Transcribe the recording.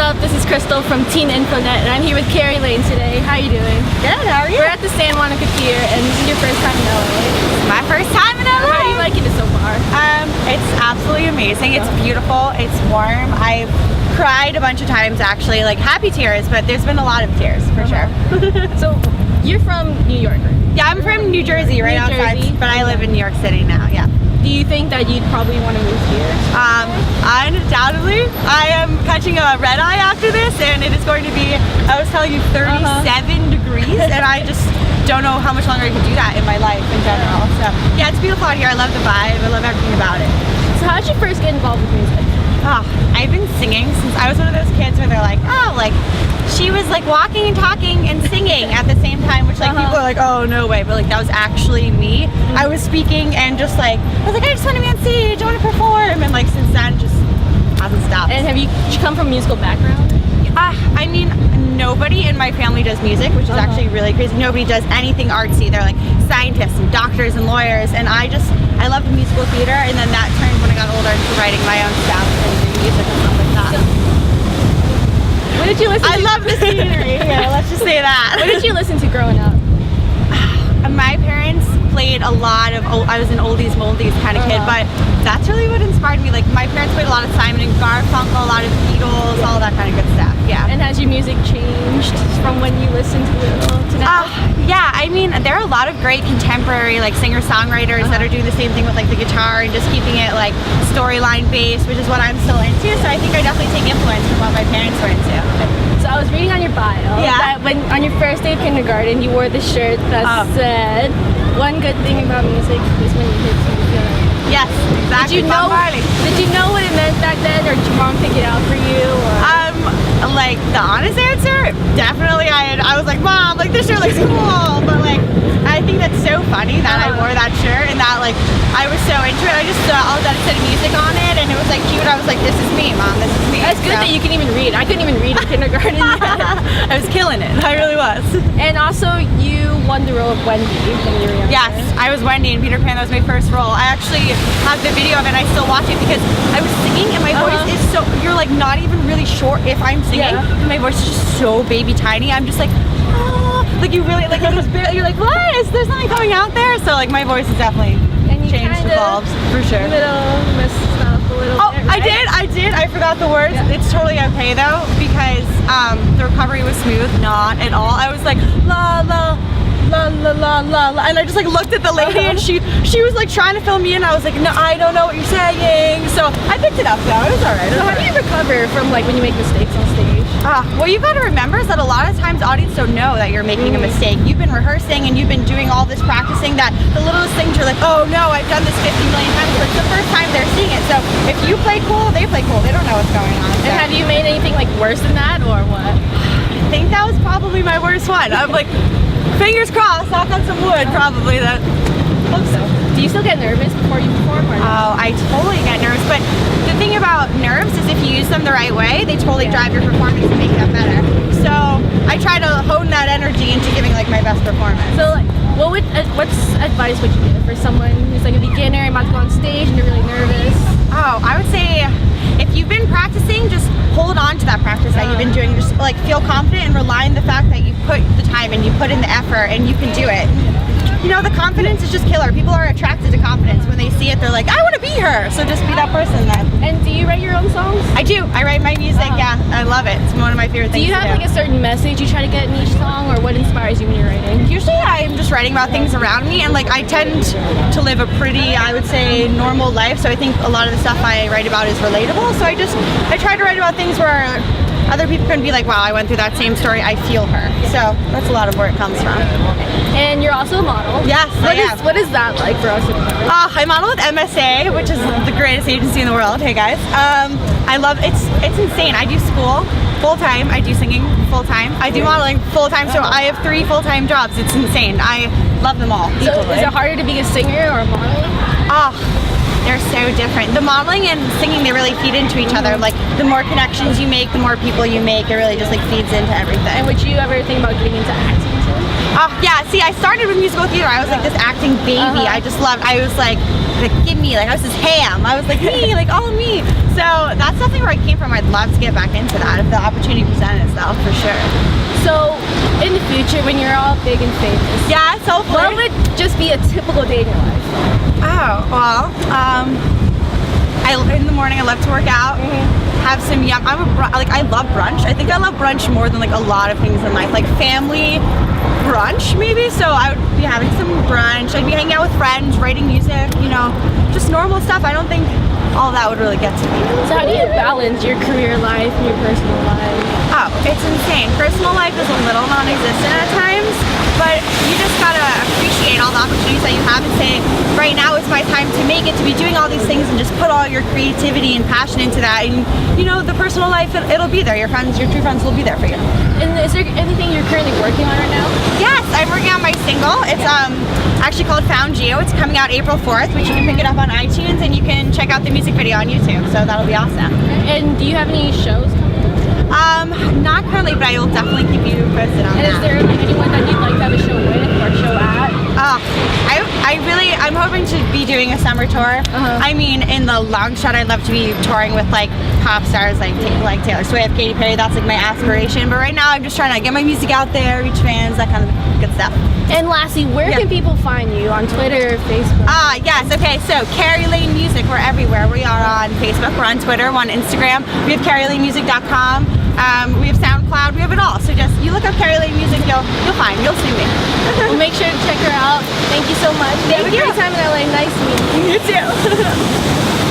up? This is Crystal from Teen Infonet, and I'm here with Carrie Lane today. How are you doing? Good, how are you? We're at the San Monica Pier, and this is your first time in LA. My first time in LA. How are you liking it so far? It's absolutely amazing. It's beautiful. It's warm. I've cried a bunch of times, actually, like happy tears, but there's been a lot of tears for sure. So, you're from New York, right? Yeah, I'm from New Jersey, right outside, but I live in New York City now, yeah. Do you think that you'd probably want to move here? Undoubtedly. I am catching a red eye after this, and it is going to be, I was telling you, 37 degrees, and I just don't know how much longer I can do that in my life in general. So, yeah, it's beautiful out here. I love the vibe. I love everything about it. So how did you first get involved with music? I've been singing since I was one of those kids where they're like, oh, like, she was like walking and talking and singing at the same time, which like people are like, oh, no way, but like that was actually me. I was speaking and just like, I was like, I just want to be on stage, I want to perform, and like since then just hasn't stopped. And did you come from a musical background? I mean, nobody in my family does music, which is actually really crazy. Nobody does anything artsy. They're like scientists and doctors and lawyers, and I love the musical theater, and then that turned when I got older into writing my own stuff and doing music and stuff like that. What did you listen to? I love the scenery, yeah, let's just say that. What did you listen to growing up? My parents played a lot of, I was an oldies moldies kind of kid, but that's really what inspired me. Like my parents played a lot of Simon and Garfunkel, a lot of Beatles, all that kind of good stuff, yeah. And has your music changed from when you listened to it to now? Yeah, I mean, there are a lot of great contemporary like singer-songwriters that are doing the same thing with like the guitar and just keeping it like storyline based, which is what I'm still into, so I think I definitely take influence from what my parents were into. So I was reading on your bio that when on your first day of kindergarten you wore the shirt that said, "One good thing about music is when you hit you feel it." Yes, exactly. Did you know what it meant back then, or did your mom pick it out for you? Or? Like the honest answer, definitely I was like, Mom, like this shirt looks cool, but like I think that's so funny that I wore that shirt and that like I was so into it. I just saw all that said music on it and it was like cute. I was like, this is me, Mom, this is me. That's good that you can even read. I couldn't even read in kindergarten yet. I was killing it. I really was. And also you won the role of Wendy when you were younger. Yes, I was Wendy in Peter Pan. That was my first role. I actually have the video of it and I still watch it because I was singing and my voice is so, you're like not even really sure if I'm singing. My voice is just so baby tiny. I'm just like, oh, like you really, like it was barely, you're like, what? There's something coming out there? So like my voice is definitely changed, evolved, for sure. Messed up a little bit, right? I did. I forgot the words. Yeah. It's totally okay though because the recovery was smooth, not at all. I was like, la la. La la la la la, and I just like looked at the lady and she was like trying to film me and I was like, no, I don't know what you're saying. So I picked it up though. It was alright. So how do you recover from like when you make mistakes on stage? What you gotta remember is that a lot of times audience don't know that you're making a mistake. You've been rehearsing and you've been doing all this practicing that the littlest things you're like, oh no, I've done this 50 million times, but it's the first time they're seeing it. So if you play cool, they play cool. They don't know what's going on. So. And have you made anything like worse than that or what? I think that was probably my worst one. I'm like, fingers crossed, knock on some wood, probably that. Hope so. Do you still get nervous before you perform or not? Oh, I totally get nervous, but the thing about nerves is if you use them the right way, they totally drive your performance and make it better. So I try to hone that energy into giving like my best performance. So like, what advice would you give for someone who's like a beginner and about to go on stage and you're really nervous? Oh, I would say if you've been practicing, just hold on to that practice that you've been doing. Just like feel confident and rely on the fact that you put the time and you put in the effort and you can do it. You know, the confidence is just killer. People are attracted to confidence. When they see it, they're like, I want to be her. So just be that person then. And do you write your own songs? I do. I write my music, yeah. I love it. It's one of my favorite things to do. Do you have like a certain message you try to get in each song, or what inspires you when you're writing? Usually I'm just writing about things around me, and like I tend to live a pretty, I would say, normal life. So I think a lot of the stuff I write about is relatable. So I try to write about things where other people can be like, wow, I went through that same story, I feel her. So that's a lot of where it comes from. And you're also a model. Yes, What is that like for us? I model with MSA, which is the greatest agency in the world. Hey guys. I love, it's insane. I do school full-time, I do singing full-time, I do modeling full-time, so I have 3 full-time jobs. It's insane. I love them all. So is it harder to be a singer or a model? They're so different. The modeling and singing, they really feed into each other. Like the more connections you make, the more people you make, it really just like feeds into everything. And would you ever think about getting into acting too? Yeah, see, I started with musical theater. I was like this acting baby. I just loved, I was like like give me, like I was his ham. I was like me, like all me. So that's something where I came from. I'd love to get back into that if the opportunity presented itself, for sure. So, in the future, when you're all big and famous, Yeah, so what would just be a typical day in your life? Oh, well, in the morning I love to work out, have some yum. I love brunch. I think I love brunch more than like a lot of things in life, like family brunch maybe. So I would be having some brunch. I'd be hanging out with friends, writing music, you know, just normal stuff. I don't think all that would really get to me. So how do you balance your career life and your personal life? Oh, it's insane. Personal life is a little non-existent at times, but you just gotta appreciate all the opportunities that you have and say, right now is my time to make it, to be doing all these things, and just put all your creativity and passion into that. And you know, the personal life, it'll be there. Your friends, your true friends will be there for you. And is there anything you're currently working on right now? Yes, I'm working on my single. It's actually called Found You. It's coming out April 4th, which you can pick it up on iTunes, and you can check out the music video on YouTube. So that'll be awesome. And do you have any shows coming up? Not currently, but I will definitely keep you posted on And that. is there like anyone that you'd like to have a show with or show at? I'm hoping to be doing a summer tour. I mean, in the long shot, I'd love to be touring with like pop stars like Taylor Swift, Katy Perry. That's like my aspiration. But right now, I'm just trying to get my music out there, reach fans, that kind of good stuff. And lastly, where can people find you? On Twitter or Facebook? Yes, okay, so Carrie Lane Music, we're everywhere. We are on Facebook, we're on Twitter, we're on Instagram. We have CarrieLaneMusic.com. We have SoundCloud, we have it all. So just, you look up Carrie Lane Music, you'll find, you'll see me. Well, make sure to check her out. Thank you so much. Thank Have a you. great time in LA. Nice meeting you. You too.